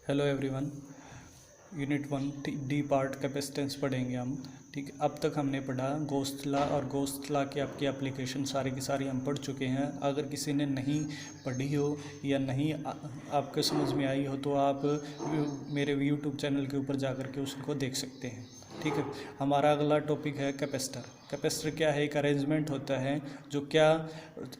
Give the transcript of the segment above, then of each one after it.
Hello everyone. Unit 1 D part capacitance पढ़ेंगे हम। ठीक है, अब तक हमने पढ़ा गोस्ट लॉ और गोस्ट लॉ की आपकी एप्लीकेशन सारी की सारी हम पढ़ चुके हैं। अगर किसी ने नहीं पढ़ी हो या नहीं आपको समझ में आई हो तो आप मेरे यूट्यूब चैनल के ऊपर जा कर के उसको देख सकते हैं। ठीक है, हमारा अगला टॉपिक है कैपेसिटर। कैपेसिटर क्या है? एक अरेंजमेंट होता है जो क्या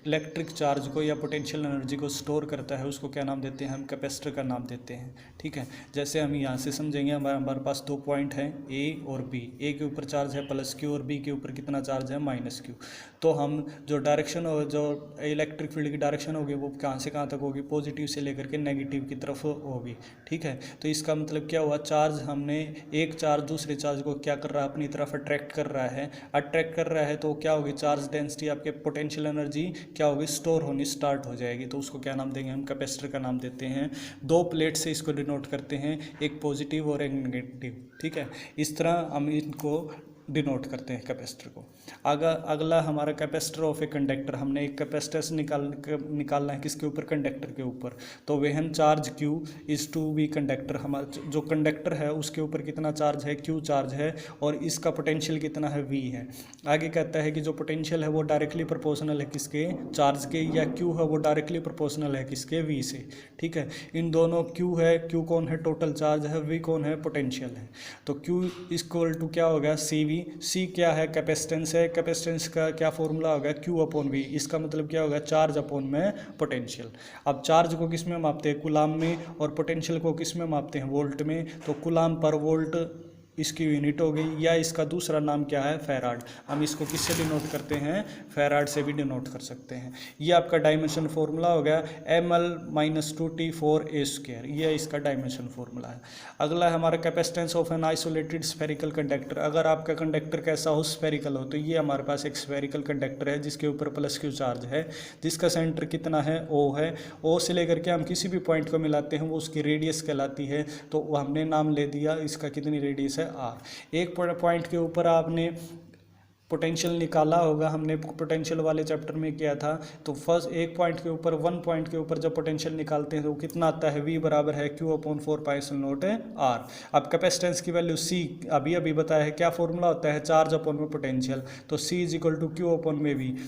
इलेक्ट्रिक चार्ज को या पोटेंशियल एनर्जी को स्टोर करता है, उसको क्या नाम देते हैं? हम कैपेसिटर का नाम देते हैं। ठीक है, जैसे हम यहाँ से समझेंगे, हमारे पास दो पॉइंट हैं ए और बी। ए के ऊपर चार्ज है प्लस क्यू और बी के ऊपर कितना चार्ज है? Minus Q. तो हम जो डायरेक्शन हो, जो इलेक्ट्रिक फील्ड की डायरेक्शन होगी वो कहाँ से कहाँ तक होगी? पॉजिटिव से लेकर के नेगेटिव की तरफ होगी। ठीक है, तो इसका मतलब क्या हुआ? चार्ज हमने एक चार्ज दूसरे चार्ज को क्या कर रहा है? अपनी तरफ अट्रैक्ट कर रहा है। अट्रैक्ट कर रहा है तो क्या होगी? चार्ज डेंसिटी, आपके पोटेंशियल एनर्जी क्या होगी? स्टोर होनी स्टार्ट हो जाएगी। तो उसको क्या नाम देंगे? हम कैपेसिटर का नाम देते हैं। दो प्लेट से इसको डिनोट करते हैं, एक पॉजिटिव और एक नेगेटिव। ठीक है, इस तरह हम इनको डिनोट करते हैं कैपेसिटर को। अगला हमारा कैपेसिटर ऑफ ए कंडक्टर। हमने एक कैपेसिटर निकालना है किसके ऊपर? कंडक्टर के ऊपर। तो वेहन charge Q is to be conductor. हमारा जो कंडक्टर है उसके ऊपर कितना चार्ज है? Q चार्ज है, और इसका पोटेंशियल कितना है? V है। आगे कहता है कि जो पोटेंशियल है वो डायरेक्टली प्रोपोर्शनल है किसके? चार्ज के, या Q है वो डायरेक्टली प्रोपोर्शनल है किसके? V से। ठीक है, इन दोनों Q है, Q कौन है? टोटल चार्ज है, V कौन है? पोटेंशियल है। तो Q इक्वल टू क्या हो गया? CV। C क्या है? कैपेसिटेंस है। कैपेसिटेंस का क्या फॉर्मूला होगा? Q upon V। इसका मतलब क्या होगा? चार्ज अपॉन में पोटेंशियल। अब चार्ज को किस में मापते हैं? कूलाम में, और पोटेंशियल को किस में मापते हैं? वोल्ट में। तो कूलाम पर वोल्ट इसकी यूनिट हो गई, या इसका दूसरा नाम क्या है? फैराड। हम इसको किससे डिनोट करते हैं? फैराड से भी डिनोट कर सकते हैं। ये आपका डायमेंशन फॉर्मूला हो गया ml-2t4a²। ये इसका डायमेंशन फॉर्मूला है। अगला है हमारा capacitance of an isolated spherical conductor. अगर आपका कंडक्टर कैसा हो? स्फेरिकल हो। तो ये हमारे पास एक स्फेरिकल कंडक्टर है जिसके ऊपर प्लस क्यू चार्ज है, जिसका सेंटर कितना है? O है। O से लेकर के हम किसी भी पॉइंट को मिलाते हैं वो उसकी रेडियस कहलाती है। तो वो हमने नाम ले दिया, इसका कितनी रेडियस है? R। एक पॉइंट के ऊपर आपने पोटेंशियल निकाला होगा, हमने पोटेंशियल वाले चैप्टर में किया था। तो फर्स्ट एक पॉइंट के ऊपर, वन पॉइंट के ऊपर जब पोटेंशियल निकालते हैं तो कितना आता है? V बराबर है Q अपॉन 4πε0R। अब कैपेसिटेंस की वैल्यू C अभी बताया है, क्या फॉर्मूला होता है? चार्ज अपॉन में पोटेंशियल। तो C is equal to Q upon में V।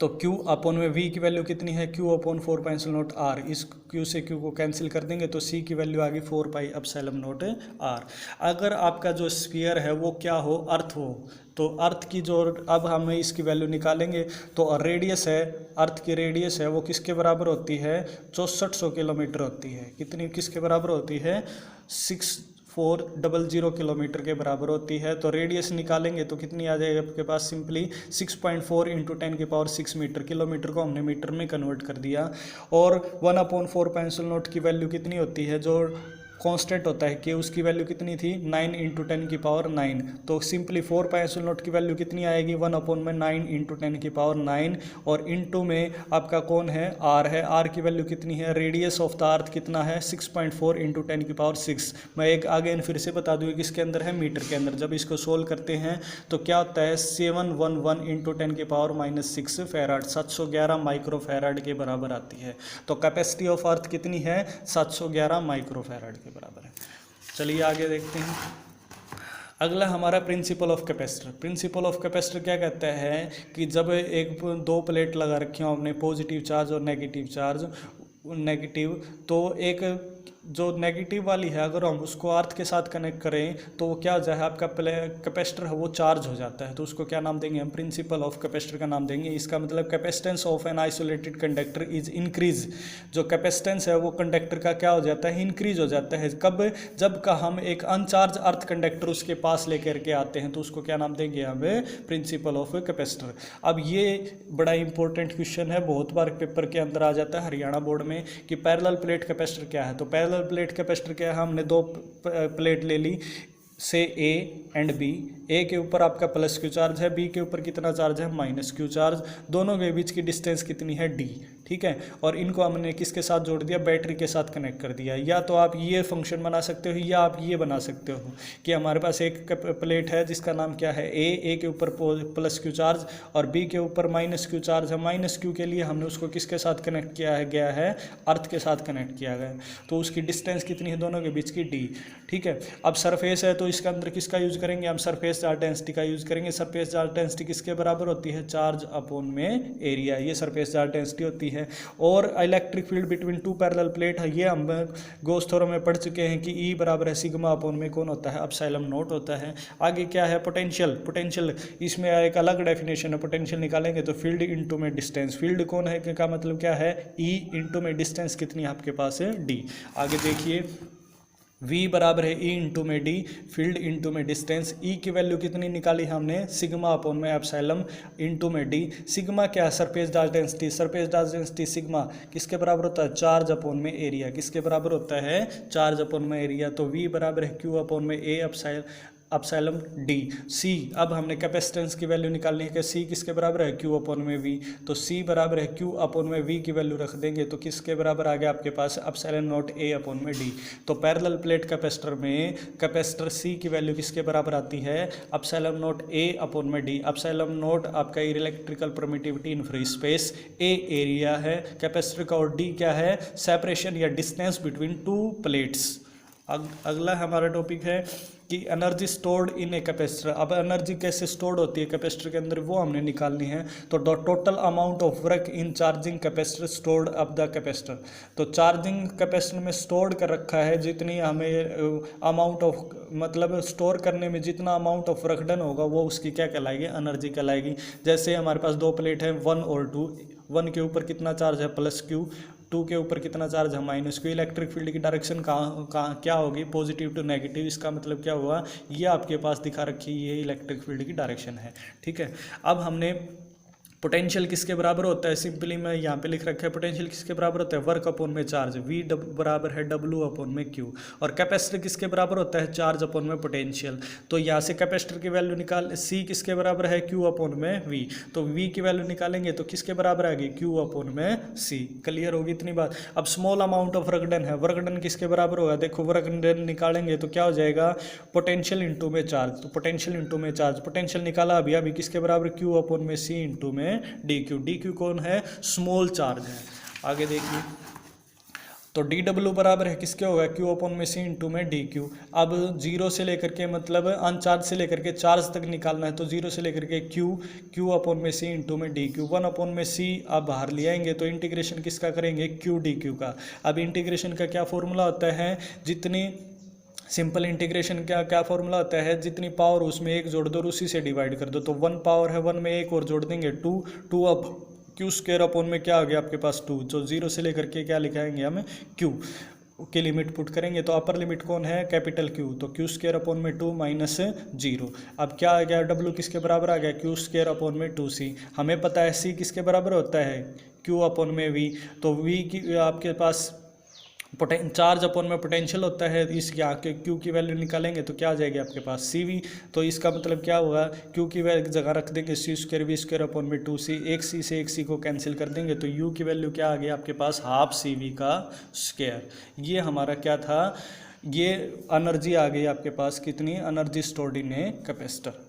तो Q अपॉन में V की वैल्यू कितनी है? Q upon 4πε0R। इस Q से Q को कैंसिल कर देंगे तो C की वैल्यू आ गई 4πε0R। अगर आपका जो स्फीयर है वो क्या हो? अर्थ हो। तो अर्थ की जो, अब हम इसकी वैल्यू निकालेंगे तो रेडियस है, अर्थ की रेडियस है वो किसके बराबर होती है? 6400 किलोमीटर होती है। कितनी किसके बराबर होती है? 6400 किलोमीटर के बराबर होती है। तो रेडियस निकालेंगे तो कितनी आ जाएगी आपके पास? Simply 6.4 into 10⁻6 metre. किलोमीटर को हमने मीटर में कन्वर्ट कर दिया। और 1/4πε0 की वैल्यू कितनी होती है? जो कांस्टेंट होता है कि उसकी वैल्यू कितनी थी? 9 इंटू 10⁹। तो सिंपली 4πε0 की वैल्यू कितनी आएगी? 1/9 इंटू 10⁹। और इंटू में आपका कौन है? R है। R की वैल्यू कितनी है? रेडियस ऑफ द अर्थ कितना है? 6.4 इंटू 10⁶। मैं एक आगे फिर से बता दूँ किसके अंदर है? मीटर के अंदर। जब इसको सोल्व करते हैं तो क्या होता है? 711 इंटू 10⁻6 फैराड, 711 माइक्रो फैराड के बराबर आती है। तो कैपेसिटी ऑफ अर्थ कितनी है? 711 माइक्रो फैराड के बराबर है। चलिए आगे देखते हैं। अगला हमारा principle of capacitor. Principle of capacitor क्या कहता है कि जब एक दो प्लेट लगा रखी हो आपने, पॉजिटिव चार्ज और नेगेटिव चार्ज, नेगेटिव, तो एक जो नेगेटिव वाली है अगर हम उसको अर्थ के साथ कनेक्ट करें तो वो क्या हो जाए? आपका कैपेसिटर है वो चार्ज हो जाता है। तो उसको क्या नाम देंगे? हम प्रिंसिपल ऑफ कैपेसिटर का नाम देंगे। इसका मतलब capacitance of an isolated conductor is increase. जो कैपेसिटेंस है वो कंडक्टर का क्या हो जाता है? इंक्रीज हो जाता है। कब? जब का हम एक अनचार्ज अर्थ कंडक्टर उसके पास लेकर के आते हैं तो उसको क्या नाम देंगे? हमें प्रिंसिपल ऑफ कैपेसिटर। अब ये बड़ा इंपॉर्टेंट क्वेश्चन है, बहुत बार पेपर के अंदर आ जाता है हरियाणा बोर्ड में कि पैरेलल प्लेट कैपेसिटर क्या है। तो पैरेलल प्लेट कैपेसिटर क्या है? हमने दो प्लेट ले ली, से ए एंड बी, ए के ऊपर आपका प्लस क्यू चार्ज है, बी के ऊपर कितना चार्ज है माइनस क्यू चार्ज, दोनों के बीच की डिस्टेंस कितनी है डी, ठीक है। और इनको हमने किसके साथ जोड़ दिया, बैटरी के साथ कनेक्ट कर दिया। या तो आप ये फंक्शन बना सकते हो या आप ये बना सकते हो कि हमारे पास एक प्लेट है जिसका नाम क्या है ए के ऊपर प्लस क्यू चार्ज और बी के ऊपर माइनस क्यू चार्ज है। माइनस क्यू के लिए हमने उसको किसके साथ कनेक्ट किया है गया है, अर्थ के साथ कनेक्ट किया गया है, तो उसकी डिस्टेंस कितनी है दोनों के बीच की डी, ठीक है। अब सरफेस है तो इसके अंदर किसका यूज करेंगे हम, सरफेस चार्ज डेंसिटी का यूज करेंगे। सरफेस चार्ज डेंसिटी किसके बराबर होती है, चार्ज अपॉन में एरिया, ये सरफेस चार्ज डेंसिटी होती है। और electric field between two parallel plate है, ये हम गॉस थ्योरम में पढ़ चुके हैं कि ई बराबर है सिग्मा अपॉन में कौन होता है, एप्सिलॉन नॉट होता है। आगे क्या है, पोटेंशियल, पोटेंशियल इसमें एक अलग डेफिनेशन है, पोटेंशियल निकालेंगे तो फील्ड इनटू में डिस्टेंस, फील्ड कौन है का मतलब क्या है, ई इनटू में डिस्टेंस कितनी है आपके पास है डी। आगे देखिए V बराबर है E इंटू में डी, फील्ड इंटू में डिस्टेंस, E की वैल्यू कितनी निकाली हमने, सिग्मा अपॉन में एप्सिलॉन इंटू में डी। सिग्मा क्या है, surface charge density, surface charge density sigma किसके बराबर होता है, चार्ज अपॉन में एरिया, किसके बराबर होता है, चार्ज अपॉन में एरिया। तो V बराबर है Q अपॉन में A एप्सिलॉन डी। सी, अब हमने कैपेसिटेंस की वैल्यू निकालनी है कि सी किसके बराबर है, क्यू अपॉन में वी, तो सी बराबर है क्यू अपॉन में वी की वैल्यू रख देंगे तो किसके बराबर आ गया आपके पास, एप्सिलॉन नॉट ए अपॉन में डी। तो पैरेलल प्लेट कैपेसिटर में कैपेसिटर सी की वैल्यू किसके बराबर आती है, एप्सिलॉन नॉट ए अपॉन में डी। एप्सिलॉन नॉट आपका electrical permittivity in free space, A area है कैपेसिटर का, और डी क्या है, सेपरेशन या डिस्टेंस बिटवीन टू प्लेट्स। अगला हमारा टॉपिक है कि energy stored in a capacitor. अब एनर्जी कैसे स्टोर्ड होती है कैपेसिटर के अंदर वो हमने निकालनी है। तो total amount of work in charging capacitor stored up the capacitor, तो चार्जिंग कैपेसिटर में स्टोर्ड कर रखा है जितनी हमें अमाउंट ऑफ, मतलब स्टोर करने में जितना अमाउंट ऑफ वर्क डन होगा वो उसकी क्या कहलाएगी, एनर्जी कहलाएगी। जैसे हमारे पास दो प्लेट है 1 और 2, 1 के ऊपर कितना चार्ज है प्लस क्यू, 2 के ऊपर कितना चार्ज है माइनस क्यू। इलेक्ट्रिक फील्ड की डायरेक्शन कहाँ क्या होगी, पॉजिटिव टू नेगेटिव। इसका मतलब क्या हुआ, ये आपके पास दिखा रखी ये इलेक्ट्रिक फील्ड की डायरेक्शन है, ठीक है। अब हमने पोटेंशियल किसके बराबर होता है, सिंपली मैं यहाँ पे लिख रखा है पोटेंशियल किसके बराबर होता है, वर्क अपॉन में चार्ज, V बराबर है W अपॉन में Q। और कैपेसिटर किसके बराबर होता है, चार्ज अपॉन में पोटेंशियल। तो यहाँ से कैपेसिटर की वैल्यू निकाल, C किसके बराबर है, Q अपॉन में V। तो V की वैल्यू निकालेंगे तो किसके बराबर आएगी, Q अपॉन में C। क्लियर होगी इतनी बात। अब small amount of work done है, वर्क डन किसके बराबर होगा, देखो वर्क डन निकालेंगे तो क्या हो जाएगा, पोटेंशियल इंटू में चार्ज। तो पोटेंशियल इंटू में चार्ज, पोटेंशियल निकाला अभी किसके बराबर, Q अपॉन में C इंटू में डी क्यू कौन है, स्मॉल चार्ज है। आगे देखिए तो डी डब्ल्यू बराबर है किसके होगा, क्यू अपॉन में सी इंटू में डी क्यू। अब जीरो से लेकर के मतलब अनचार्ज से लेकर के चार्ज तक निकालना है, तो जीरो से लेकर के क्यू अपॉन में सी इंटू में डी क्यू। 1 अपॉन में सी अब बाहर ले आएंगे तो इंटीग्रेशन किसका करेंगे, क्यू डी क्यू का। अब इंटीग्रेशन का क्या फॉर्मूला होता है, जितनी सिंपल इंटीग्रेशन क्या फॉर्मूला होता है, जितनी पावर उसमें एक जोड़ दो और उसी से डिवाइड कर दो। तो 1 पावर है 1 में एक और जोड़ देंगे 2 अब क्यू स्क्वायर अपॉन में क्या आ गया आपके पास 2। जो जीरो से लेकर के क्या लिखाएंगे हम, क्यू की लिमिट पुट करेंगे तो अपर लिमिट कौन है, कैपिटल क्यू। तो क्यू स्क्वायर अपॉन में 2 माइनस 0। अब क्या आ गया, डब्ल्यू किसके बराबर आ गया, क्यू स्क्वायर अपॉन में 2c। हमें पता है सी किसके बराबर होता है, क्यू अपॉन में वी। तो वी की आपके पास चार्ज अपॉन में पोटेंशियल होता है, इस यहाँ के क्यू की वैल्यू निकालेंगे तो क्या आ जाएगी आपके पास CV। तो इसका मतलब क्या हुआ, क्यू की वैल्यू जगह रख देंगे C square V square upon में 2c, एक C से एक C को कैंसिल कर देंगे तो U की वैल्यू क्या आ गई आपके पास, हाफ CV का स्क्वायर। ये हमारा क्या था, ये एनर्जी आ गई आपके पास, कितनी energy stored in a capacitor.